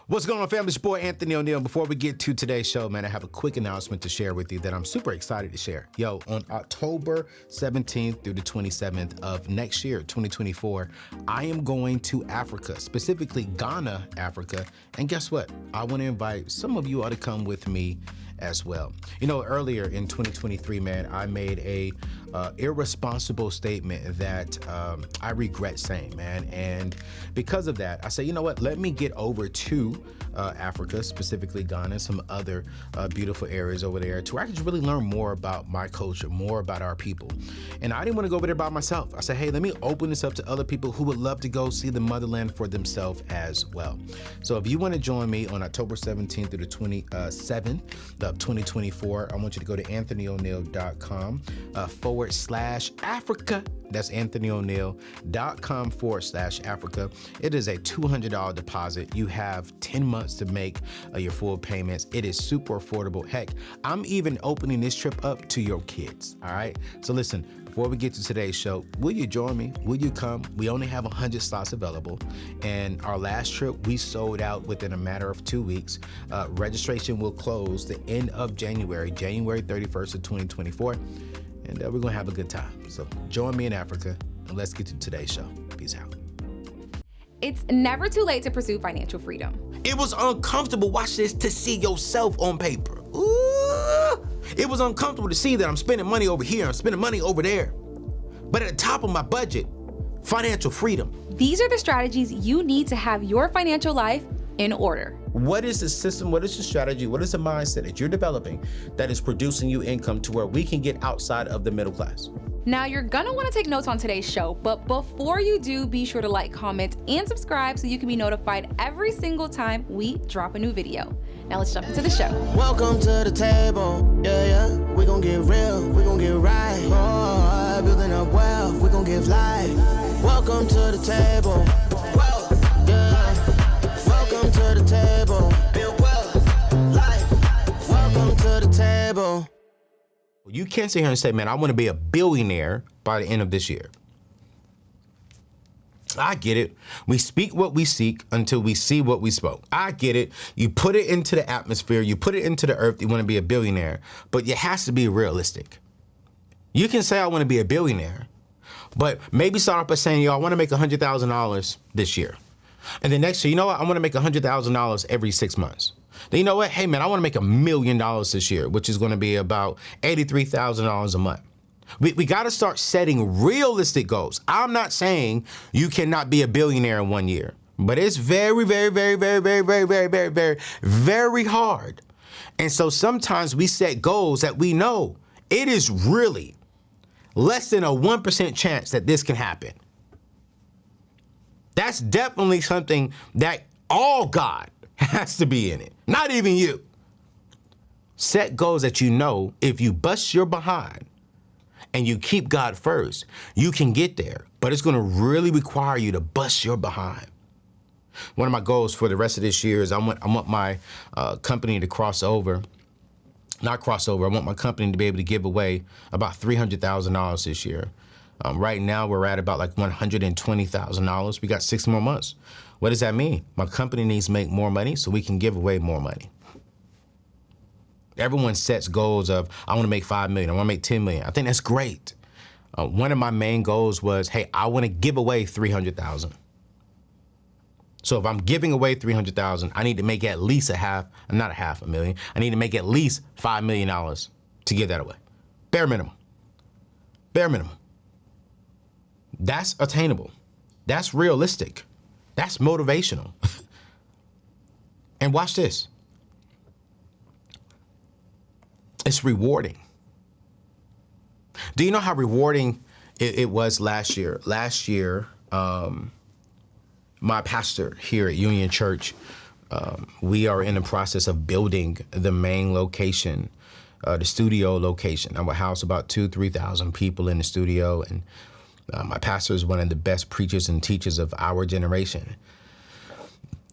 What's going on, family? It's your boy, Anthony ONeal. Before we get to today's show, man, I have a quick announcement to share with you that I'm super excited to share. Yo, on October 17th through the 27th of next year, 2024, I am going to Africa, specifically Ghana, Africa. And guess what? I want to invite some of you all to come with me as well. You know, earlier in 2023, man, I made a irresponsible statement that I regret saying, man. And because of that, I said, you know what, let me get over to Africa, specifically Ghana, some other beautiful areas over there, to where I could really learn more about my culture, more about our people. And I didn't want to go over there by myself. I said, hey, let me open this up to other people who would love to go see the motherland for themselves as well. So if you want to join me on October 17th through the 27th of 2024, I want you to go to anthonyoneal.com/Africa. That's anthonyoneal.com/Africa. It is a $200 deposit. You have 10 months to make your full payments. It is super affordable. Heck, I'm even opening this trip up to your kids. All right. So listen, before we get to today's show, will you join me? Will you come? We only have 100 slots available. And our last trip, we sold out within a matter of 2 weeks. Registration will close the end of January 31st of 2024. And we're going to have a good time. So join me in Africa, and let's get to today's show. Peace out. It's never too late to pursue financial freedom. It was uncomfortable, watch this, to see yourself on paper. Ooh. It was uncomfortable to see that I'm spending money over here, I'm spending money over there. But at the top of my budget, financial freedom. These are the strategies you need to have your financial life in order. What is the system, what is the strategy, what is the mindset that you're developing that is producing you income to where we can get outside of the middle class? Now, you're gonna wanna take notes on today's show, but before you do, be sure to like, comment, and subscribe so you can be notified every single time we drop a new video. Now let's jump into the show. Welcome to the table, yeah. We gon' get real, we gon' get right. Oh, building up wealth, we gon' give life. Welcome to the table, yeah. Welcome to the table, build wealth, life. Welcome to the table. You can't sit here and say, man, I want to be a billionaire by the end of this year. I get it. We speak what we seek until we see what we spoke. I get it. You put it into the atmosphere, you put it into the earth, you want to be a billionaire, but it has to be realistic. You can say I want to be a billionaire, but maybe start off by saying, yo, I want to make $100,000 this year. And then next year, you know what? I want to make $100,000 every 6 months. Then you know what? Hey man, I want to make $1 million this year, which is going to be about $83,000 a month. We got to start setting realistic goals. I'm not saying you cannot be a billionaire in 1 year, but it's very, very, very, very, very, very, very, very, very, very hard. And so sometimes we set goals that we know it is really less than a 1% chance that this can happen. That's definitely something that all God has to be in it, not even you. Set goals that you know if you bust your behind and you keep God first, you can get there, but it's gonna really require you to bust your behind. One of my goals for the rest of this year is I want my company to cross over. Not cross over, I want my company to be able to give away about $300,000 this year. Right now, we're at about like $120,000. We got 6 more months. What does that mean? My company needs to make more money so we can give away more money. Everyone sets goals of, I want to make 5 million, I want to make 10 million. I think that's great. One of my main goals was, hey, I want to give away 300,000. So if I'm giving away 300,000, I need to make at least not a half a million. I need to make at least $5 million to give that away. Bare minimum. Bare minimum. That's attainable. That's realistic. That's motivational. And watch this. It's rewarding. Do you know how rewarding it was last year? Last year, my pastor here at Union Church, we are in the process of building the main location, the studio location. I would house about 2,000-3,000 people in the studio, and my pastor is one of the best preachers and teachers of our generation.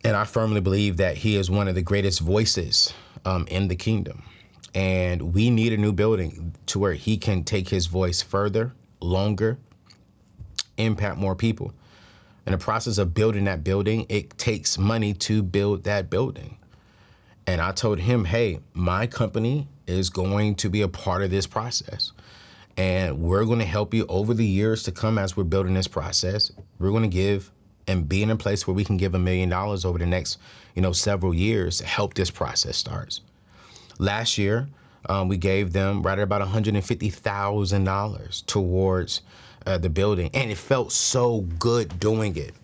And I firmly believe that he is one of the greatest voices in the kingdom. And we need a new building to where he can take his voice further, longer, impact more people. In the process of building that building, it takes money to build that building. And I told him, hey, my company is going to be a part of this process. And we're going to help you over the years to come as we're building this process. We're going to give and be in a place where we can give $1 million over the next, several years to help this process start. Last year, we gave them right at about $150,000 towards the building. And it felt so good doing it.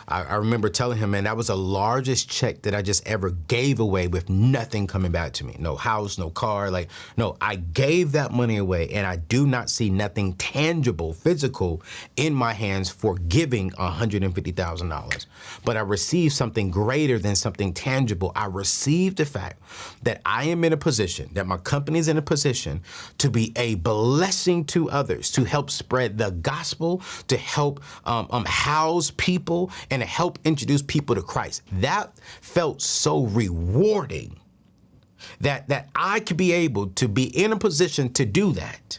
I remember telling him, man, that was the largest check that I just ever gave away with nothing coming back to me. No house, no car, no, I gave that money away and I do not see nothing tangible, physical in my hands for giving $150,000. But I received something greater than something tangible. I received the fact that I am in a position, that my company is in a position to be a blessing to others, to help spread the gospel, to help house people, and to help introduce people to Christ. That felt so rewarding that I could be able to be in a position to do that.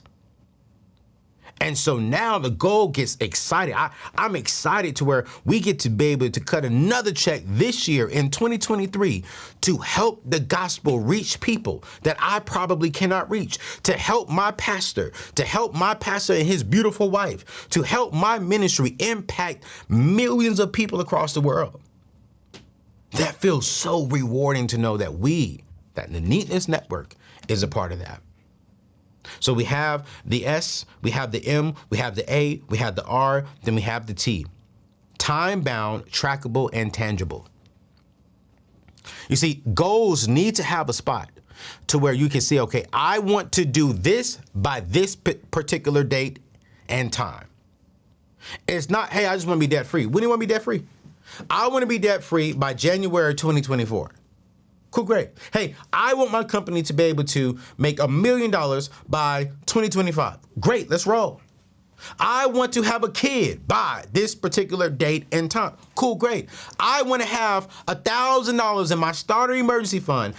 And so now the goal gets excited. I'm excited to where we get to be able to cut another check this year in 2023 to help the gospel reach people that I probably cannot reach, to help my pastor and his beautiful wife, to help my ministry impact millions of people across the world. That feels so rewarding to know that the Neatness Network is a part of that. So we have the S, we have the M, we have the A, we have the R, then we have the T. Time-bound, trackable, and tangible. You see, goals need to have a spot to where you can see, okay, I want to do this by this particular date and time. It's not, hey, I just want to be debt-free. When do you want to be debt-free? I want to be debt-free by January 2024. Cool, great. Hey, I want my company to be able to make $1 million by 2025. Great, let's roll. I want to have a kid by this particular date and time. Cool, great. I want to have $1,000 in my starter emergency fund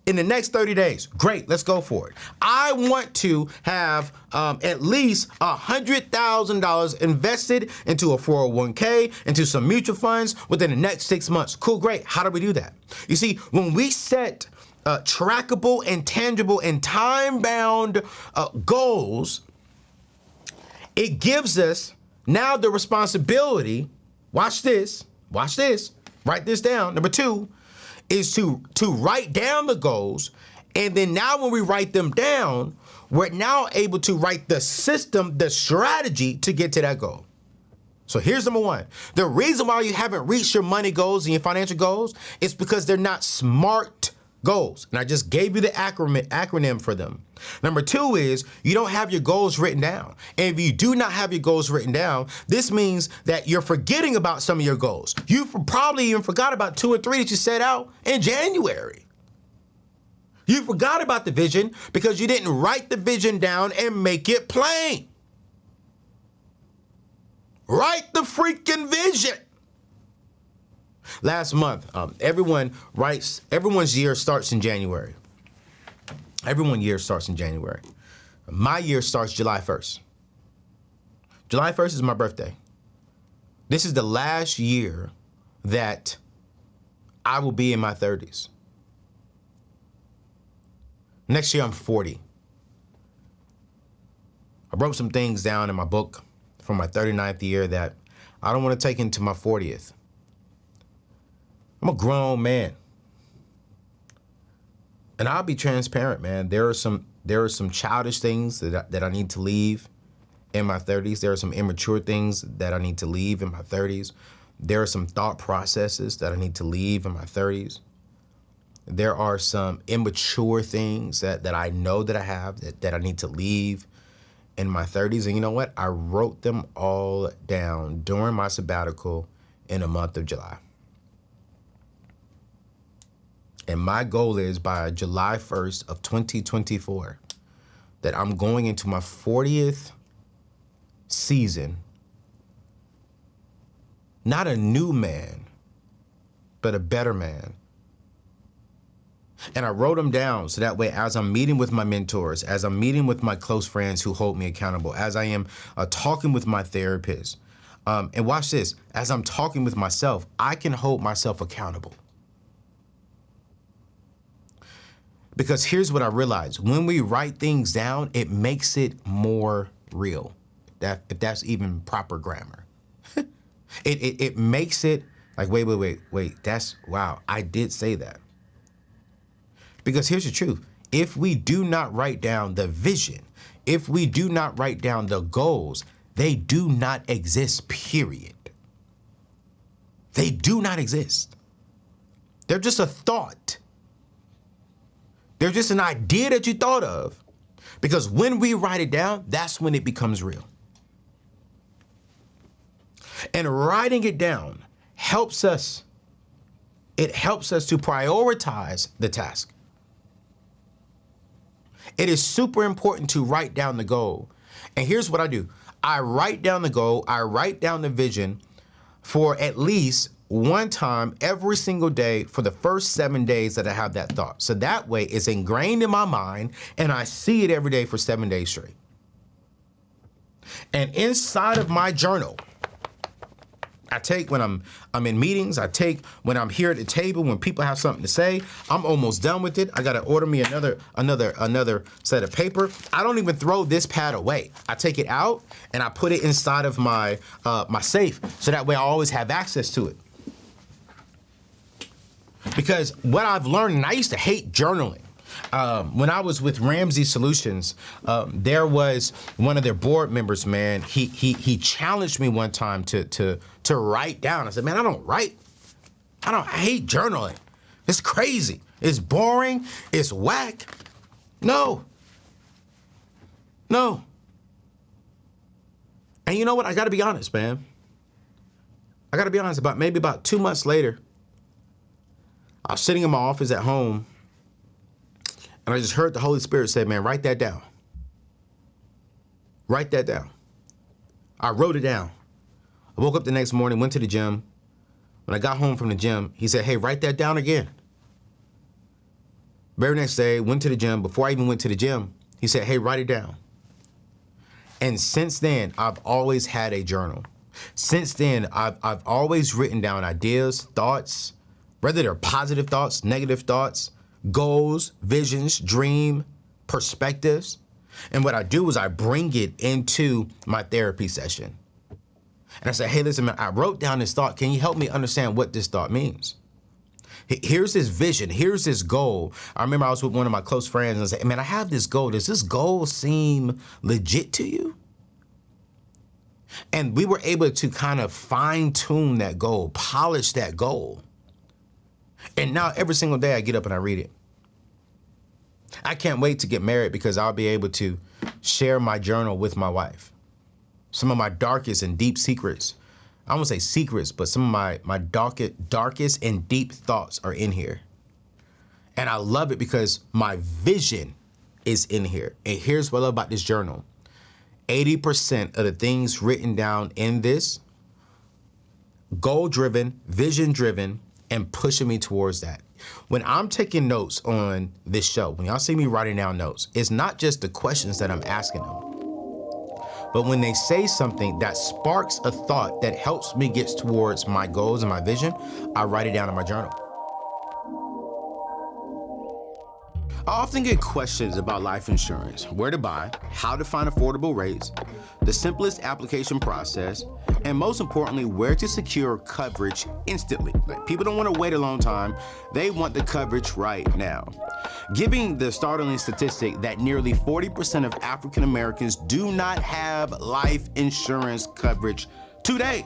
in the next 30 days. Great, let's go for it. I want to have at least $100,000 invested into a 401k, into some mutual funds within the next 6 months. Cool, great. How do we do that? You see, when we set trackable and tangible and time-bound goals, it gives us now the responsibility, watch this, write this down. Number 2, is to write down the goals. And then now when we write them down, we're now able to write the system, the strategy to get to that goal. So here's number 1. The reason why you haven't reached your money goals and your financial goals is because they're not SMART goals. And I just gave you the acronym for them. Number 2 is you don't have your goals written down. And if you do not have your goals written down, this means that you're forgetting about some of your goals. You probably even forgot about 2 or 3 that you set out in January. You forgot about the vision because you didn't write the vision down and make it plain. Write the freaking vision. Last month, everyone's year starts in January. Everyone's year starts in January. My year starts July 1st. July 1st is my birthday. This is the last year that I will be in my 30s. Next year, I'm 40. I wrote some things down in my book from my 39th year that I don't want to take into my 40th. I'm a grown man. And I'll be transparent, man. There are some childish things that I need to leave in my 30s. There are some immature things that I need to leave in my 30s. There are some thought processes that I need to leave in my 30s. There are some immature things that I know that I have that I need to leave in my 30s. And you know what? I wrote them all down during my sabbatical in the month of July. And my goal is by July 1st of 2024 that I'm going into my 40th season, not a new man, but a better man. And I wrote them down so that way as I'm meeting with my mentors, as I'm meeting with my close friends who hold me accountable, as I am talking with my therapist, And watch this, as I'm talking with myself, I can hold myself accountable. Because here's what I realized. When we write things down, it makes it more real. If that's even proper grammar. It makes it like, wait, that's, wow, I did say that. Because here's the truth. If we do not write down the vision, if we do not write down the goals, they do not exist, period. They do not exist. They're just a thought. They're just an idea that you thought of. Because when we write it down, that's when it becomes real. And writing it down helps us. It helps us to prioritize the task. It is super important to write down the goal. And here's what I do. I write down the goal. I write down the vision for at least one time every single day for the first 7 days that I have that thought. So that way it's ingrained in my mind and I see it every day for 7 days straight. And inside of my journal, I take when I'm in meetings, I take when I'm here at the table, when people have something to say, I'm almost done with it. I gotta order me another set of paper. I don't even throw this pad away. I take it out and I put it inside of my my safe, so that way I always have access to it. Because what I've learned, and I used to hate journaling. When I was with Ramsey Solutions, there was one of their board members, man, he challenged me one time to write down. I said, man, I don't write. I hate journaling. It's crazy. It's boring. It's whack. No. And you know what? I gotta be honest, man. I gotta be honest, about 2 months later, I was sitting in my office at home, and I just heard the Holy Spirit say, man, write that down. Write that down. I wrote it down. I woke up the next morning, went to the gym. When I got home from the gym, he said, hey, write that down again. Very next day, went to the gym. Before I even went to the gym, he said, hey, write it down. And since then, I've always had a journal. Since then, I've always written down ideas, thoughts, whether they're positive thoughts, negative thoughts, goals, visions, dream, perspectives. And what I do is I bring it into my therapy session. And I say, hey, listen, man, I wrote down this thought. Can you help me understand what this thought means? Here's this vision. Here's this goal. I remember I was with one of my close friends and I said, man, I have this goal. Does this goal seem legit to you? And we were able to kind of fine tune that goal, polish that goal. And now every single day I get up and I read it. I can't wait to get married because I'll be able to share my journal with my wife. Some of my darkest and deep secrets, I won't say secrets, but some of my darkest and deep thoughts are in here. And I love it because my vision is in here. And here's what I love about this journal. 80% of the things written down in this, goal-driven, vision-driven, and pushing me towards that. When I'm taking notes on this show, when y'all see me writing down notes, it's not just the questions that I'm asking them, but when they say something that sparks a thought that helps me get towards my goals and my vision, I write it down in my journal. I often get questions about life insurance, where to buy, how to find affordable rates, the simplest application process, and most importantly, where to secure coverage instantly. Like, people don't want to wait a long time. They want the coverage right now. Giving the startling statistic that nearly 40% of African Americans do not have life insurance coverage today,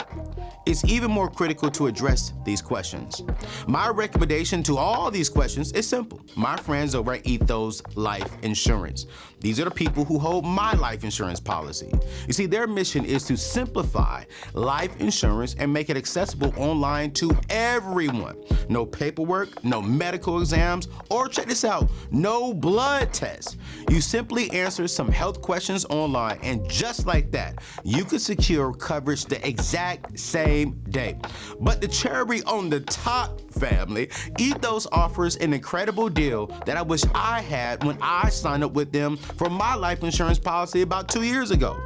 it's even more critical to address these questions. My recommendation to all these questions is simple. My friends over at Ethos Life Insurance. These are the people who hold my life insurance policy. You see, their mission is to simplify life insurance and make it accessible online to everyone. No paperwork, no medical exams, or check this out, no blood tests. You simply answer some health questions online, and just like that, you can secure coverage the exact same day. But the cherry on the top, family, Ethos offers an incredible deal that I wish I had when I signed up with them for my life insurance policy about 2 years ago.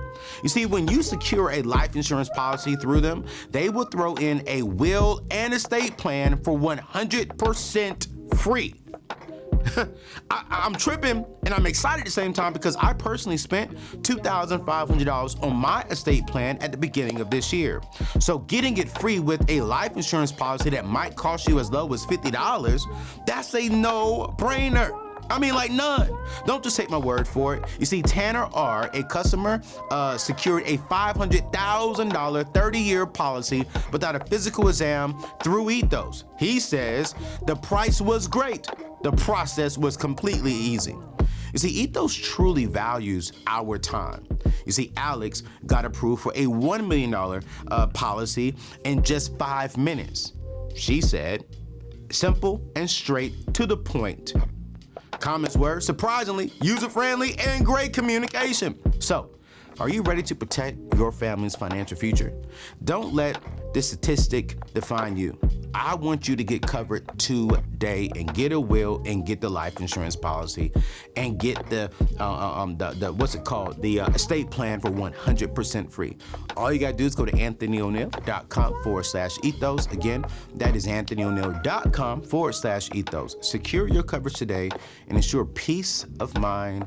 You see, when you secure a life insurance policy through them, they will throw in a will and estate plan for 100% free. I'm tripping and I'm excited at the same time because I personally spent $2,500 on my estate plan at the beginning of this year. So getting it free with a life insurance policy that might cost you as low as $50, that's a no-brainer. I mean, like none. Don't just take my word for it. You see, Tanner R., a customer, secured a $500,000 30-year policy without a physical exam through Ethos. He says the price was great. The process was completely easy. You see, Ethos truly values our time. You see, Alex got approved for a $1 million policy in just 5 minutes. She said, simple and straight to the point. Comments were surprisingly user-friendly and great communication. So, are you ready to protect your family's financial future? Don't let this statistic define you. I want you to get covered today and get a will and get the life insurance policy and get the what's it called? The estate plan for 100% free. All you gotta do is go to anthonyoneal.com/ethos. Again, that is anthonyoneal.com/ethos. Secure your coverage today and ensure peace of mind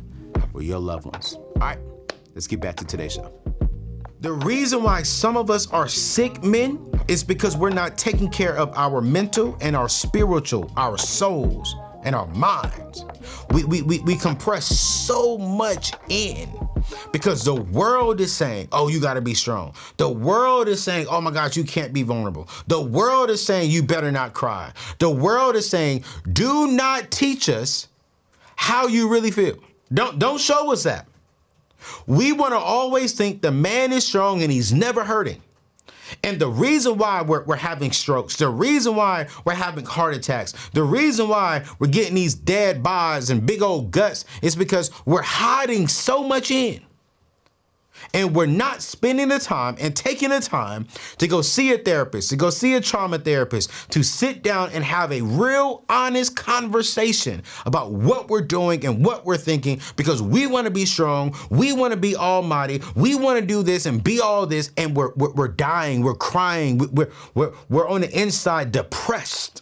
for your loved ones. All right, let's get back to today's show. The reason why some of us are sick men is because we're not taking care of our mental and our spiritual, our souls and our minds. We compress so much in because the world is saying, oh, you gotta be strong. The world is saying, oh my God, you can't be vulnerable. The world is saying you better not cry. The world is saying, do not teach us how you really feel. Don't show us that. We want to always think the man is strong and he's never hurting. And the reason why we're having strokes, the reason why we're having heart attacks, the reason why we're getting these dead bodies and big old guts is because we're hiding so much in. And we're not spending the time and taking the time to go see a therapist, to go see a trauma therapist, to sit down and have a real honest conversation about what we're doing and what we're thinking, because we want to be strong, we want to be almighty, we want to do this and be all this, and we're dying, we're crying, we're on the inside depressed.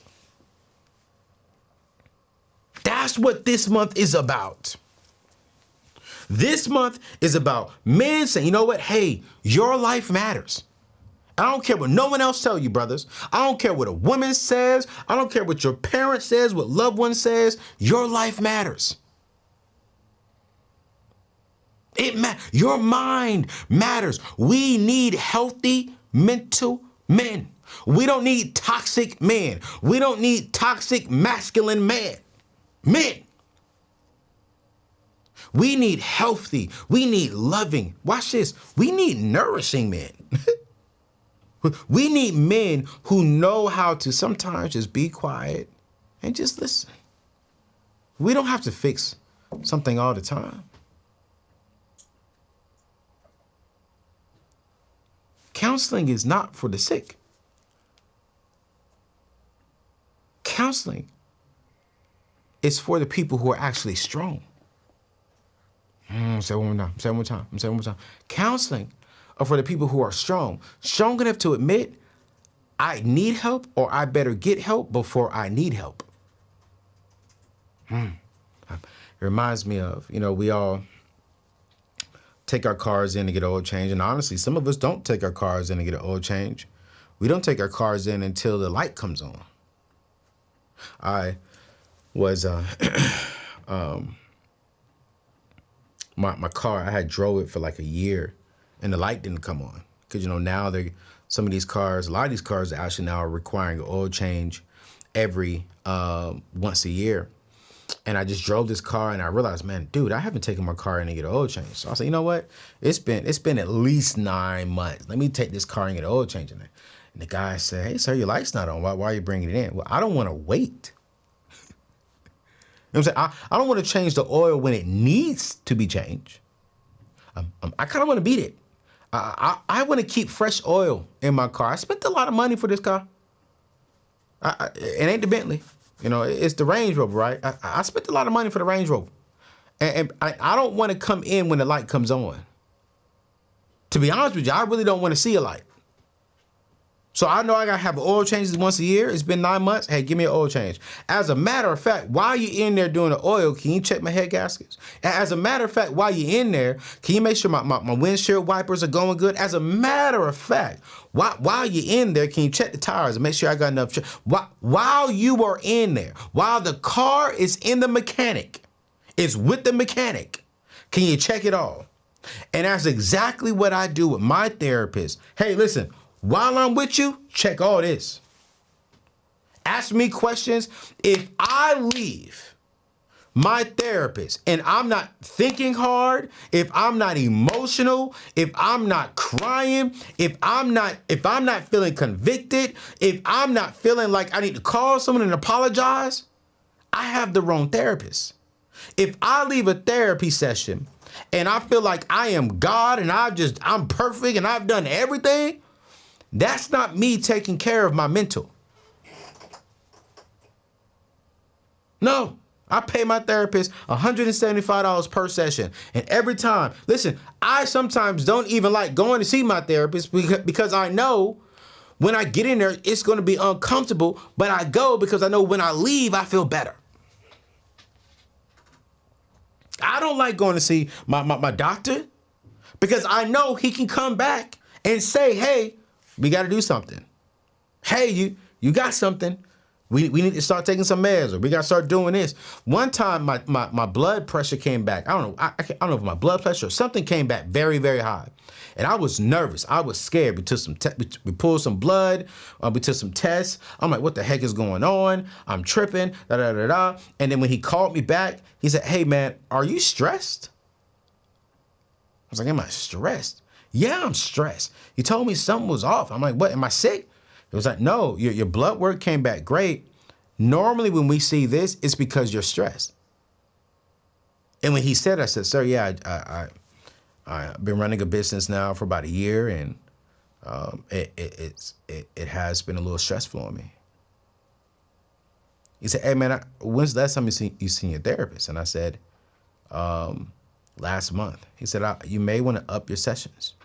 That's what this month is about. This month is about men saying, you know what? Hey, your life matters. I don't care what no one else tells you, brothers. I don't care what a woman says. I don't care what your parent says, what loved one says. Your life matters. Your mind matters. We need healthy mental men. We don't need toxic men. We don't need toxic masculine men. We need healthy, we need loving. Watch this. We need nourishing men. We need men who know how to sometimes just be quiet and just listen. We don't have to fix something all the time. Counseling is not for the sick. Counseling is for the people who are actually strong. Say it one more time. Counseling are for the people who are strong enough to admit, I need help or I better get help before I need help. It reminds me of, we all take our cars in to get oil change. And honestly, some of us don't take our cars in to get an oil change. We don't take our cars in until the light comes on. I was, my car, I had drove it for like a year and the light didn't come on. Because, now some of these cars, a lot of these cars actually now are requiring an oil change every once a year. And I just drove this car and I realized, man, dude, I haven't taken my car in to get an oil change. So I said, you know what? It's been at least 9 months. Let me take this car and get an oil change in it. And the guy said, hey, sir, your light's not on. Why are you bringing it in? Well, I don't want to wait. You know what I'm saying? I don't want to change the oil when it needs to be changed. I kind of want to beat it. I want to keep fresh oil in my car. I spent a lot of money for this car. It ain't the Bentley. You know, it's the Range Rover, right? I spent a lot of money for the Range Rover. And I don't want to come in when the light comes on. To be honest with you, I really don't want to see a light. So I know I got to have oil changes once a year. It's been 9 months. Hey, give me an oil change. As a matter of fact, while you're in there doing the oil, can you check my head gaskets? As a matter of fact, while you're in there, can you make sure my windshield wipers are going good? As a matter of fact, while you're in there, can you check the tires and make sure I got enough? While you are in there, while the car is in the mechanic, it's with the mechanic, can you check it all? And that's exactly what I do with my therapist. Hey, listen. While I'm with you, check all this. Ask me questions. If I leave my therapist and I'm not thinking hard, if I'm not emotional, if I'm not crying, if I'm not feeling convicted, if I'm not feeling like I need to call someone and apologize, I have the wrong therapist. If I leave a therapy session and I feel like I am God and I'm perfect and I've done everything, that's not me taking care of my mental. No, I pay my therapist $175 per session. And every time, listen, I sometimes don't even like going to see my therapist because I know when I get in there, it's going to be uncomfortable, but I go because I know when I leave, I feel better. I don't like going to see my doctor because I know he can come back and say, hey, we got to do something. Hey, you got something. We need to start taking some meds, or we got to start doing this. One time, my blood pressure came back. I don't know. I don't know if my blood pressure or something came back very, very high. And I was nervous. I was scared. We took we pulled some blood. We took some tests. I'm like, what the heck is going on? I'm tripping. Da da da da. And then when he called me back, he said, hey, man, are you stressed? I was like, am I stressed? Yeah, I'm stressed. He told me something was off. I'm like, what, am I sick? It was like, no, your blood work came back great. Normally when we see this, it's because you're stressed. And when he said, I said, sir, yeah, I've been running a business now for about a year, and it has been a little stressful on me. He said, hey, man, when's the last time you seen your therapist? And I said, last month. He said, you may want to up your sessions.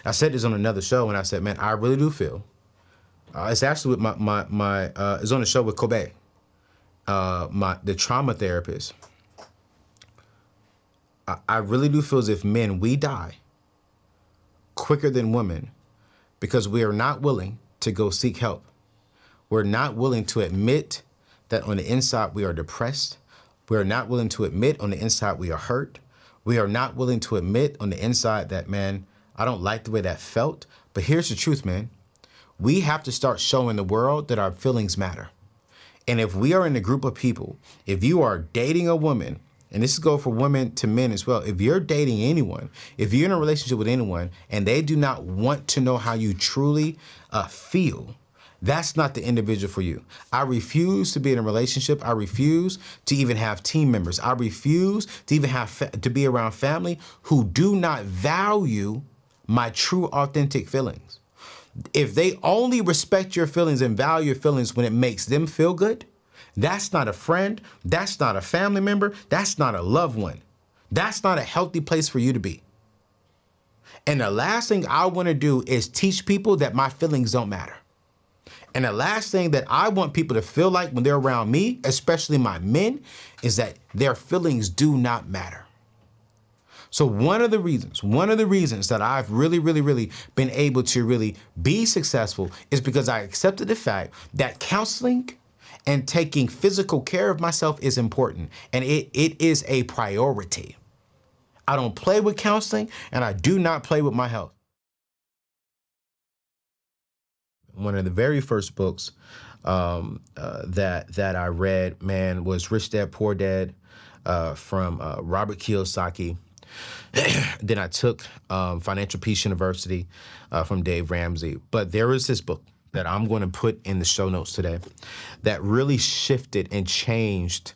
I said this on another show, and I said, man, I really do feel, it's actually with it's on the show with Kobe, the trauma therapist. I really do feel as if men, we die quicker than women because we are not willing to go seek help. We're not willing to admit that on the inside we are depressed. We are not willing to admit on the inside we are hurt. We are not willing to admit on the inside that, man, I don't like the way that felt. But here's the truth, man. We have to start showing the world that our feelings matter. And if we are in a group of people, if you are dating a woman, and this goes for women to men as well, if you're dating anyone, if you're in a relationship with anyone, and they do not want to know how you truly feel, that's not the individual for you. I refuse to be in a relationship. I refuse to even have team members. I refuse to even have to be around family who do not value my true, authentic feelings. If they only respect your feelings and value your feelings when it makes them feel good, that's not a friend. That's not a family member. That's not a loved one. That's not a healthy place for you to be. And the last thing I want to do is teach people that my feelings don't matter. And the last thing that I want people to feel like when they're around me, especially my men, is that their feelings do not matter. So one of the reasons that I've really been able to really be successful is because I accepted the fact that counseling and taking physical care of myself is important, and it is a priority. I don't play with counseling, and I do not play with my health. One of the very first books that I read, man, was Rich Dad Poor Dad from Robert Kiyosaki. Then I took Financial Peace University from Dave Ramsey. But there is this book that I'm going to put in the show notes today that really shifted and changed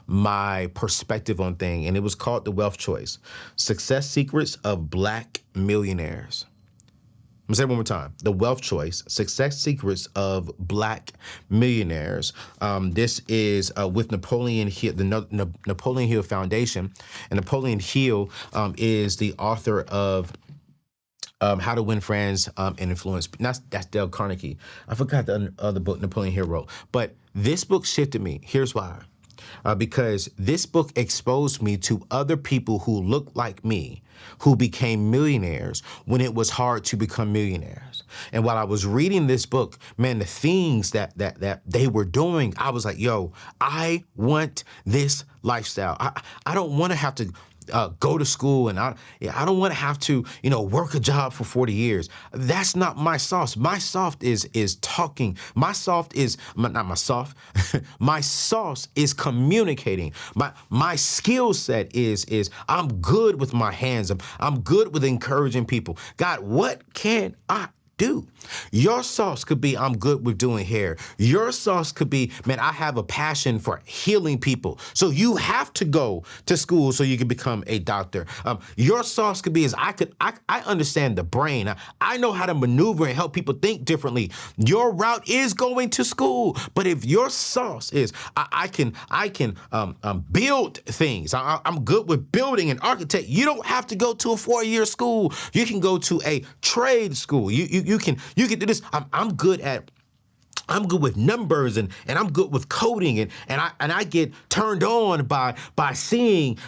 my perspective on things, and it was called The Wealth Choice: Success Secrets of Black Millionaires. I'm gonna say it one more time. The Wealth Choice: Success Secrets of Black Millionaires. This is with Napoleon Hill, the Napoleon Hill Foundation, and Napoleon Hill is the author of How to Win Friends and Influence. That's Dale Carnegie. I forgot the other book Napoleon Hill wrote, but this book shifted me. Here's why. Because this book exposed me to other people who looked like me, who became millionaires when it was hard to become millionaires. And while I was reading this book, man, the things that they were doing, I was like, yo, I want this lifestyle. I don't want to have to go to school, and I don't want to have to, work a job for 40 years. That's not my sauce. My sauce is talking. My sauce is not my sauce. My sauce is communicating. My skill set is I'm good with my hands. I'm good with encouraging people. God, what can I do? Your sauce could be, I'm good with doing hair. Your sauce could be, man, I have a passion for healing people. So you have to go to school so you can become a doctor. Your sauce could be, I understand the brain. I know how to maneuver and help people think differently. Your route is going to school. But if your sauce is, I can build things. I'm good with building and architect. You don't have to go to a 4-year school. You can go to a trade school. You can do this. I'm good with numbers and I'm good with coding and I get turned on by seeing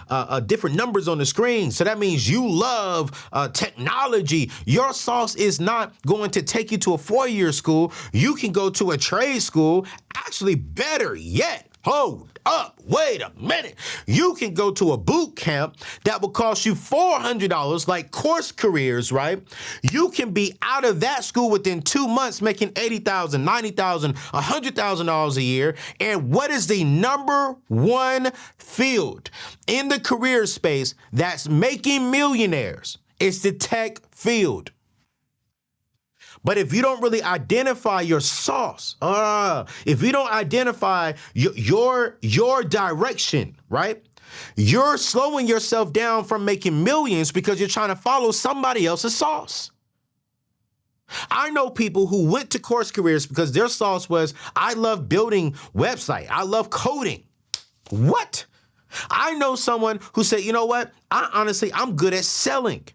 different numbers on the screen. So that means you love technology. Your sauce is not going to take you to a 4-year school. You can go to a trade school. Actually, better yet, hold up, wait a minute. You can go to a boot camp that will cost you $400, like Course Careers, right? You can be out of that school within 2 months making $80,000, $90,000, $100,000 a year. And what is the number one field in the career space that's making millionaires? It's the tech field. But if you don't really identify your sauce, if you don't identify your direction, right? You're slowing yourself down from making millions because you're trying to follow somebody else's sauce. I know people who went to Course Careers because their sauce was, I love building website. I love coding. What? I know someone who said, you know what? I'm good at selling.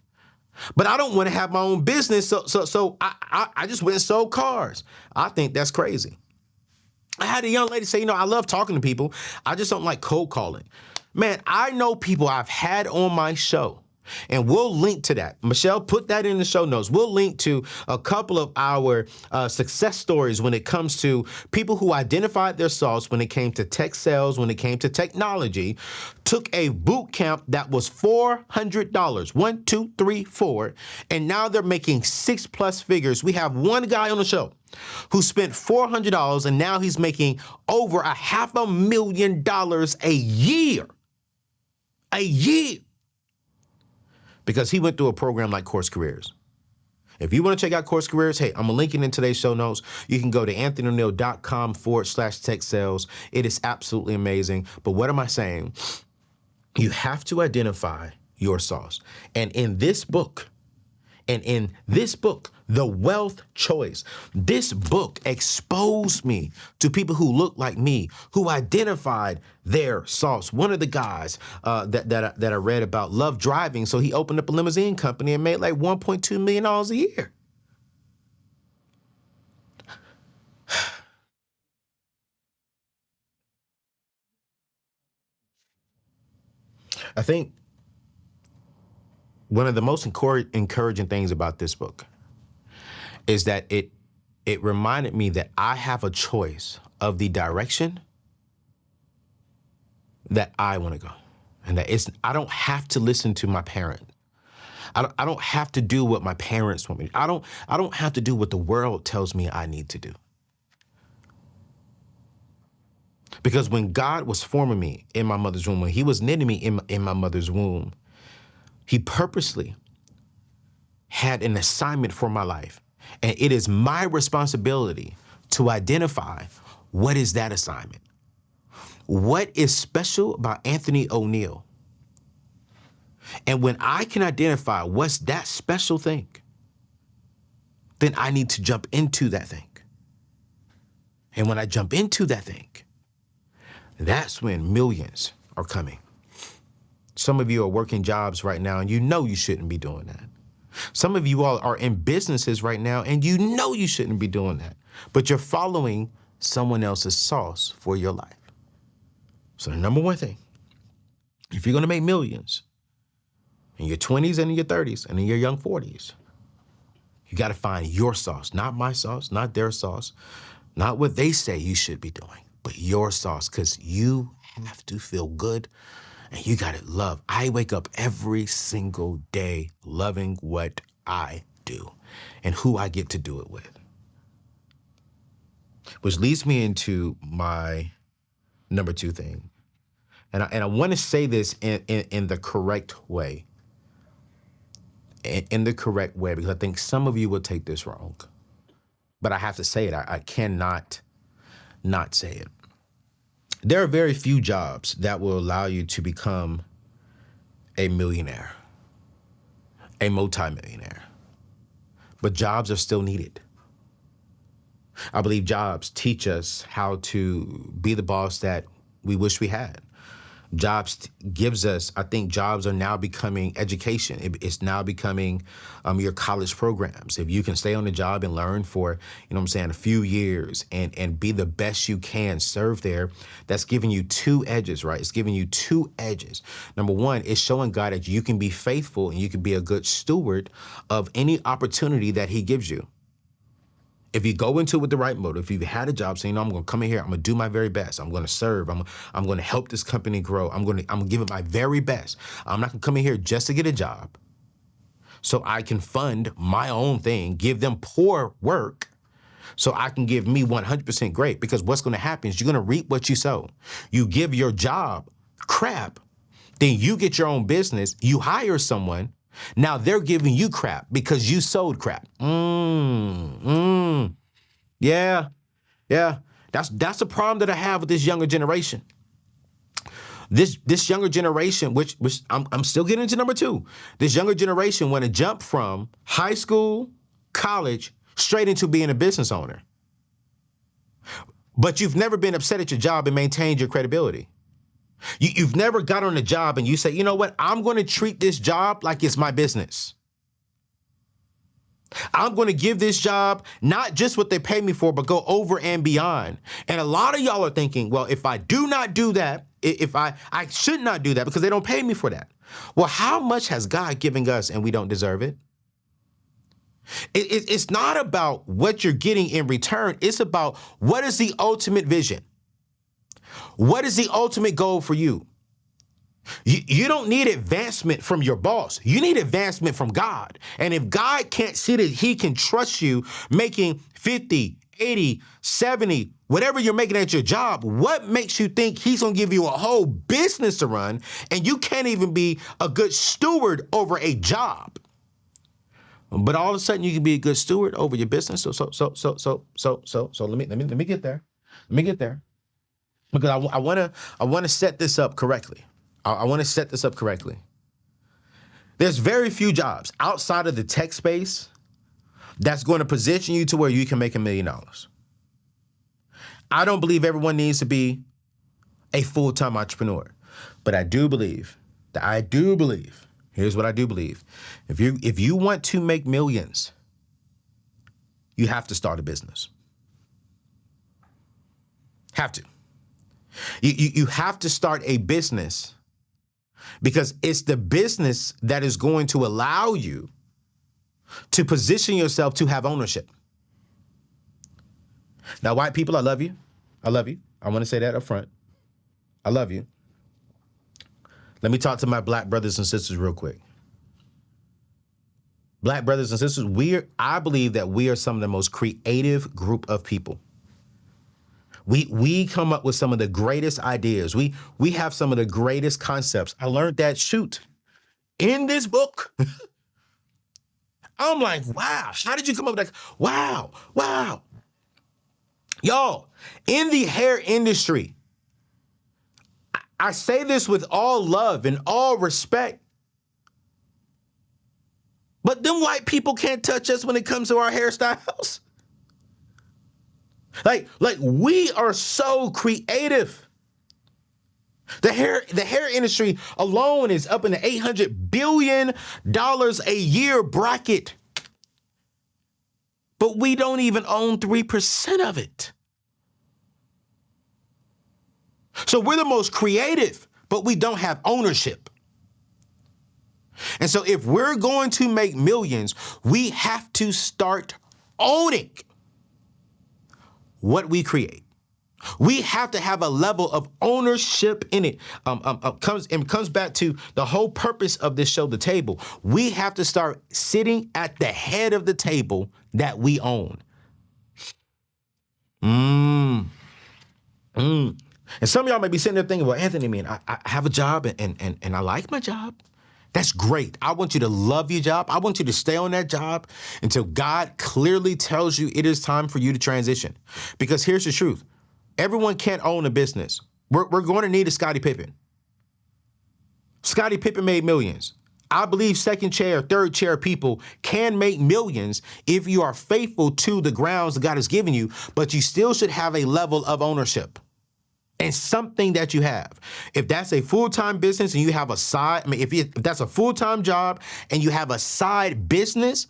But I don't want to have my own business, so I just went and sold cars. I think that's crazy. I had a young lady say, I love talking to people. I just don't like cold calling. Man, I know people I've had on my show, and we'll link to that. Michelle, put that in the show notes. We'll link to a couple of our success stories when it comes to people who identified their sauce when it came to tech sales, when it came to technology, took a boot camp that was $400, 1, 2, 3, 4, and now they're making 6+ figures. We have one guy on the show who spent $400 and now he's making over $500,000 a year. A year. Because he went through a program like Course Careers. If you want to check out Course Careers, hey, I'm going to link it in today's show notes. You can go to anthonyoneal.com/tech sales. It is absolutely amazing. But what am I saying? You have to identify your sauce. And in this book, The Wealth Choice, this book exposed me to people who look like me, who identified their sauce. One of the guys that I read about loved driving, so he opened up a limousine company and made like $1.2 million a year. I think one of the most encouraging things about this book is that it reminded me that I have a choice of the direction that I want to go. And that I don't have to listen to my parent. I don't have to do what my parents want me to do. I don't have to do what the world tells me I need to do. Because when God was forming me in my mother's womb, when he was knitting me in my mother's womb, he purposely had an assignment for my life. And it is my responsibility to identify what is that assignment. what is special about Anthony ONeal? And when I can identify what's that special thing, then I need to jump into that thing. And when I jump into that thing, that's when millions are coming. Some of you are working jobs right now and you know you shouldn't be doing that. Some of you all are in businesses right now and you know you shouldn't be doing that, but you're following someone else's sauce for your life. So the number one thing, if you're gonna make millions in your 20s and in your 30s and in your young 40s, you gotta find your sauce, not my sauce, not their sauce, not what they say you should be doing, but your sauce, because you have to feel good and you gotta love. I wake up every single day loving what I do and who I get to do it with. Which leads me into my number two thing. And I wanna say this in the correct way. In the correct way, because I think some of you will take this wrong. But I have to say it, I cannot not say it. There are very few jobs that will allow you to become a millionaire, a multimillionaire. But jobs are still needed. I believe jobs teach us how to be the boss that we wish we had. Jobs gives us, I think jobs are now becoming education. It's now becoming your college programs. If you can stay on the job and learn for, a few years and be the best you can, serve there, that's giving you two edges, right? It's giving you two edges. Number one, it's showing God that you can be faithful and you can be a good steward of any opportunity that he gives you. If you go into it with the right motive, if you've had a job saying, I'm going to come in here, I'm going to do my very best. I'm going to serve. I'm going to help this company grow. I'm going to give it my very best. I'm not going to come in here just to get a job so I can fund my own thing, give them poor work so I can give me 100% great. Because what's going to happen is you're going to reap what you sow. You give your job crap, then you get your own business, you hire someone. Now they're giving you crap because you sold crap. Yeah. That's the problem that I have with this younger generation. This younger generation, which I'm still getting into number two. This younger generation want to jump from high school, college, straight into being a business owner. But you've never been upset at your job and maintained your credibility. You've never got on a job and you say, you know what, I'm going to treat this job like it's my business. I'm going to give this job not just what they pay me for, but go over and beyond. And a lot of y'all are thinking, well, if I do not do that, if I should not do that because they don't pay me for that. Well, how much has God given us and we don't deserve it? It's not about what you're getting in return. It's about what is the ultimate vision? What is the ultimate goal for you? You don't need advancement from your boss. You need advancement from God. And if God can't see that he can trust you making 50, 80, 70, whatever you're making at your job, what makes you think he's going to give you a whole business to run and you can't even be a good steward over a job? But all of a sudden you can be a good steward over your business. So let me get there. Let me get there. Because I want to set this up correctly. I want to set this up correctly. There's very few jobs outside of the tech space that's going to position you to where you can make $1 million. I don't believe everyone needs to be a full-time entrepreneur, but I do believe, here's what I do believe. If you want to make millions, you have to start a business. Have to. You have to start a business because it's the business that is going to allow you to position yourself to have ownership. Now, white people, I love you. I love you. I want to say that up front. I love you. Let me talk to my black brothers and sisters real quick. Black brothers and sisters, I believe that we are some of the most creative group of people. We come up with some of the greatest ideas. We have some of the greatest concepts. I learned that, in this book. I'm like, wow, how did you come up with that? Wow. Y'all, in the hair industry, I say this with all love and all respect. But them white people can't touch us when it comes to our hairstyles. Like we are so creative. The hair industry alone is up in the $800 billion a year bracket. But we don't even own 3% of it. So we're the most creative, but we don't have ownership. And so if we're going to make millions, we have to start owning what we create. We have to have a level of ownership in it. Comes back to the whole purpose of this show, The Table. We have to start sitting at the head of the table that we own. And some of y'all might be sitting there thinking, well, Anthony, man, I have a job and I like my job. That's great. I want you to love your job. I want you to stay on that job until God clearly tells you it is time for you to transition. Because here's the truth. Everyone can't own a business. We're going to need a Scottie Pippen. Scottie Pippen made millions. I believe second chair, third chair people can make millions if you are faithful to the grounds that God has given you, but you still should have a level of ownership and something that you have. If that's a full-time business and you have a side, if that's a full-time job and you have a side business,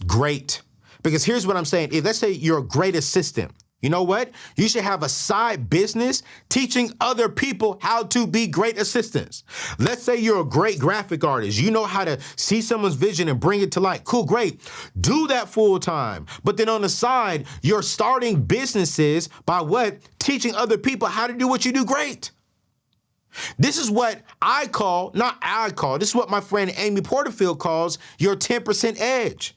great. Because here's what I'm saying. If let's say you're a great assistant, you know what? You should have a side business teaching other people how to be great assistants. Let's say you're a great graphic artist. You know how to see someone's vision and bring it to light. Cool, great. Do that full time. But then on the side, you're starting businesses by what? Teaching other people how to do what you do great. This is what this is what my friend Amy Porterfield calls your 10% edge.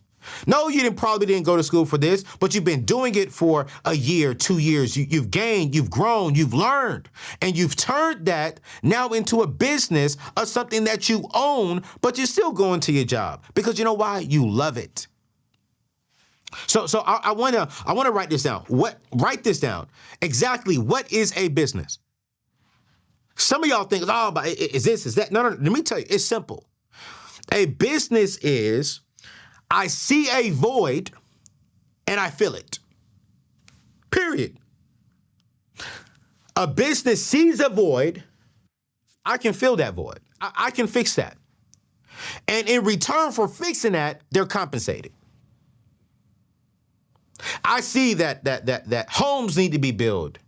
No, you probably didn't go to school for this, but you've been doing it for a year, 2 years. You've gained, you've grown, you've learned, and you've turned that now into a business of something that you own, but you're still going to your job because you know why? You love it. So I want to write this down. Write this down. Exactly what is a business? Some of y'all think, oh, but is this, is that? No. Let me tell you, it's simple. A business is I see a void and I fill it. Period. A business sees a void, I can fill that void. I can fix that. And in return for fixing that, they're compensated. I see that homes need to be built.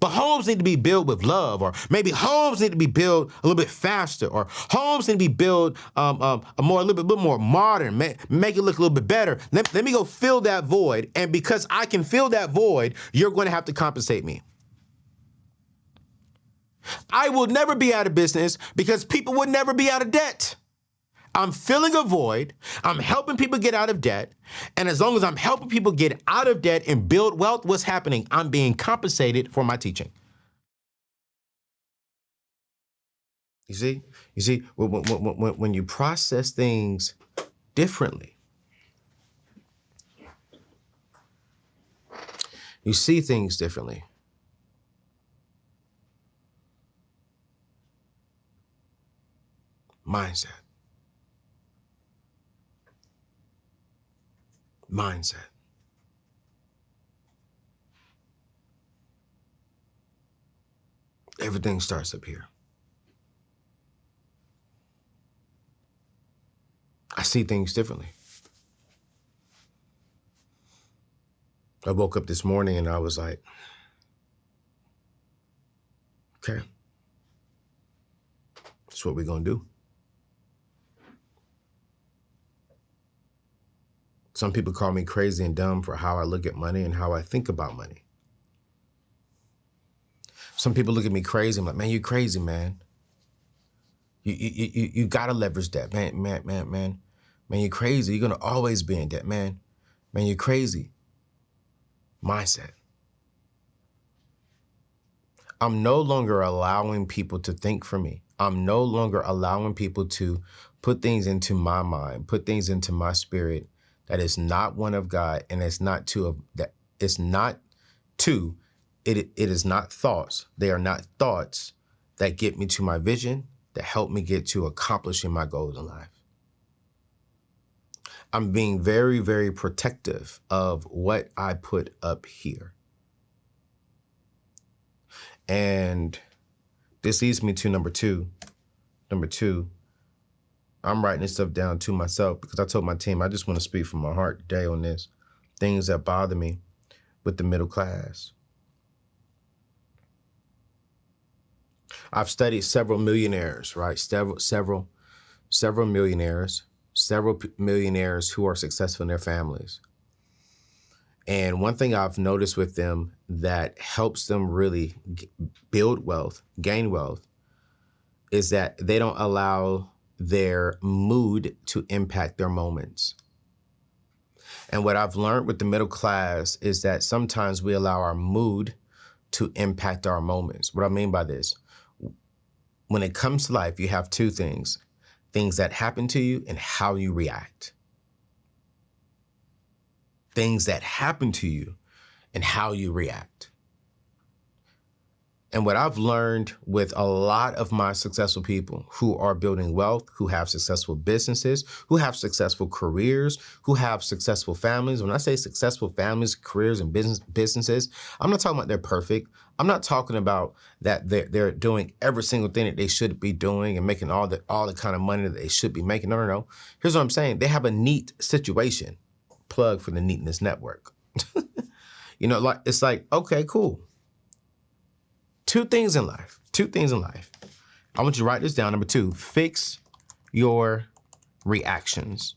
But homes need to be built with love, or maybe homes need to be built a little bit faster, or homes need to be built a little bit more modern, make it look a little bit better. Let me go fill that void, and because I can fill that void, you're going to have to compensate me. I will never be out of business because people would never be out of debt. I'm filling a void. I'm helping people get out of debt. And as long as I'm helping people get out of debt and build wealth, what's happening? I'm being compensated for my teaching. You see, when you process things differently, you see things differently. Mindset. Everything starts up here. I see things differently. I woke up this morning and I was like, okay, that's what we're going to do. Some people call me crazy and dumb for how I look at money and how I think about money. Some people look at me crazy. I'm like, man, you're crazy, man. You gotta leverage that, man, you're crazy. You're gonna always be in debt, man. Man, you're crazy. Mindset. I'm no longer allowing people to think for me. I'm no longer allowing people to put things into my mind, put things into my spirit that is not one of God, and it's not two of that. It's not two. It is not thoughts. They are not thoughts that get me to my vision, that help me get to accomplishing my goals in life. I'm being very, very protective of what I put up here. And this leads me to number two. Number two, I'm writing this stuff down to myself because I told my team, I just want to speak from my heart today on this. Things that bother me with the middle class. I've studied several millionaires, right? Several millionaires, millionaires who are successful in their families. And one thing I've noticed with them that helps them really build wealth, gain wealth, is that they don't allow their mood to impact their moments. And what I've learned with the middle class is that sometimes we allow our mood to impact our moments. What I mean by this, when it comes to life, you have two things that happen to you and how you react. Things that happen to you and how you react. And what I've learned with a lot of my successful people who are building wealth, who have successful businesses, who have successful careers, who have successful families. When I say successful families, careers, and businesses, I'm not talking about they're perfect. I'm not talking about that they're doing every single thing that they should be doing and making all the kind of money that they should be making. No. Here's what I'm saying. They have a neat situation. Plug for the Neatness Network. It's like, okay, cool. Two things in life. I want you to write this down. Number two, fix your reactions.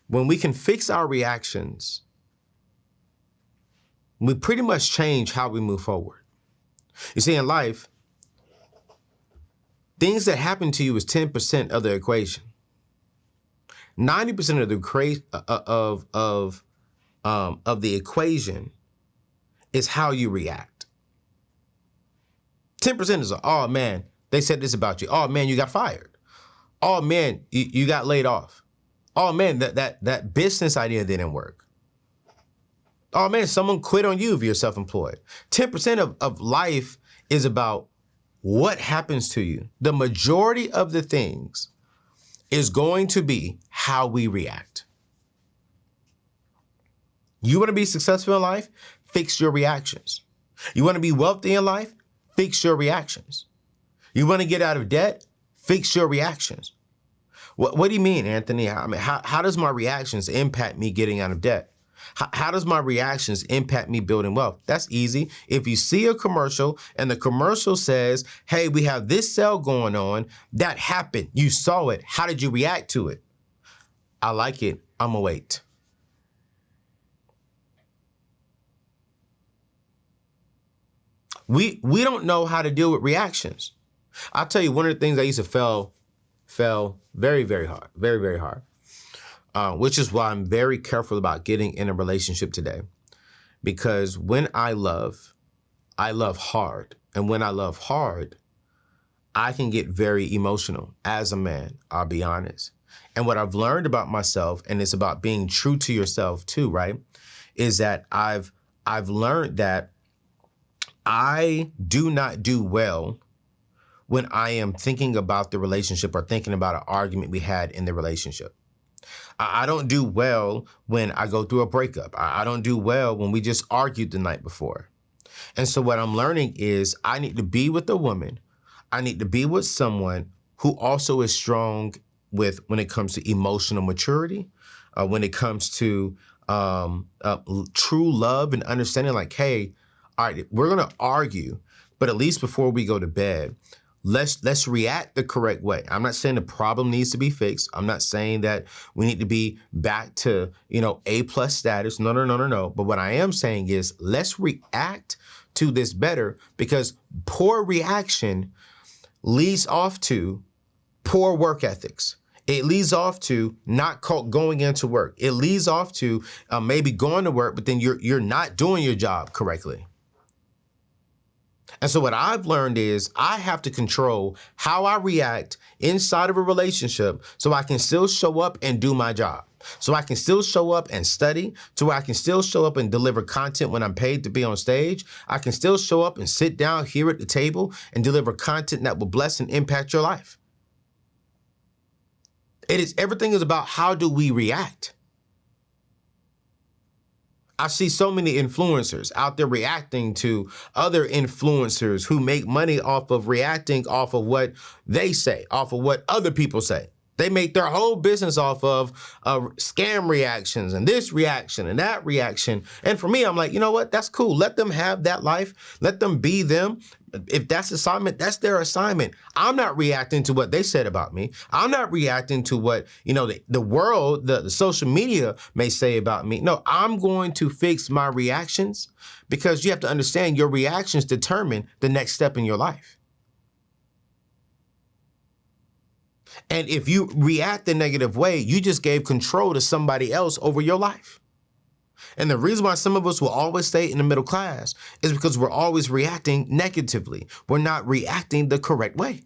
When we can fix our reactions, we pretty much change how we move forward. You see, in life, things that happen to you is 10% of the equation. 90% of the equation is how you react. 10% is, oh man, they said this about you. Oh man, you got fired. Oh man, you got laid off. Oh man, that business idea didn't work. Oh man, someone quit on you if you're self-employed. 10% of life is about what happens to you. The majority of the things is going to be how we react. You want to be successful in life? Fix your reactions. You want to be wealthy in life? Fix your reactions. You want to get out of debt? Fix your reactions. What do you mean, Anthony? I mean, how does my reactions impact me getting out of debt? How does my reactions impact me building wealth? That's easy. If you see a commercial and the commercial says, hey, we have this sale going on, that happened. You saw it. How did you react to it? I like it. I'm gonna wait. We don't know how to deal with reactions. I'll tell you, one of the things I used to fail very, very hard, very, very hard, which is why I'm very careful about getting in a relationship today. Because when I love hard. And when I love hard, I can get very emotional as a man, I'll be honest. And what I've learned about myself, and it's about being true to yourself too, right, is that I've learned that I do not do well when I am thinking about the relationship or thinking about an argument we had in the relationship. I don't do well when I go through a breakup. I don't do well when we just argued the night before. And so what I'm learning is I need to be with a woman. I need to be with someone who also is strong when it comes to emotional maturity, when it comes to true love and understanding, like, hey, all right, we're gonna argue, but at least before we go to bed, let's react the correct way. I'm not saying the problem needs to be fixed. I'm not saying that we need to be back to, A+ status. No. But what I am saying is let's react to this better, because poor reaction leads off to poor work ethics. It leads off to not going into work. It leads off to maybe going to work, but then you're not doing your job correctly. And so what I've learned is I have to control how I react inside of a relationship so I can still show up and do my job. So I can still show up and study, so I can still show up and deliver content when I'm paid to be on stage. I can still show up and sit down here at the table and deliver content that will bless and impact your life. Everything is about how do we react. I see so many influencers out there reacting to other influencers who make money off of reacting off of what they say, off of what other people say. They make their whole business off of scam reactions and this reaction and that reaction. And for me, I'm like, you know what? That's cool. Let them have that life. Let them be them. If that's assignment, that's their assignment. I'm not reacting to what they said about me. I'm not reacting to what, the world, the social media may say about me. No, I'm going to fix my reactions, because you have to understand your reactions determine the next step in your life. And if you react the negative way, you just gave control to somebody else over your life. And the reason why some of us will always stay in the middle class is because we're always reacting negatively. We're not reacting the correct way.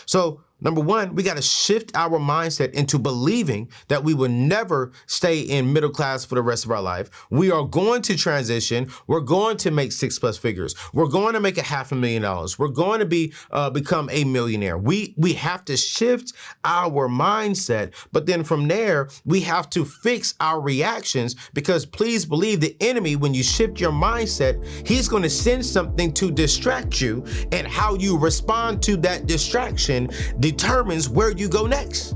So, number one, we got to shift our mindset into believing that we will never stay in middle class for the rest of our life. We are going to transition. We're going to make 6+ figures. We're going to make $500,000. We're going to become a millionaire. We have to shift our mindset, but then from there, we have to fix our reactions, because please believe the enemy, when you shift your mindset, he's going to send something to distract you, and how you respond to that distraction determines where you go next.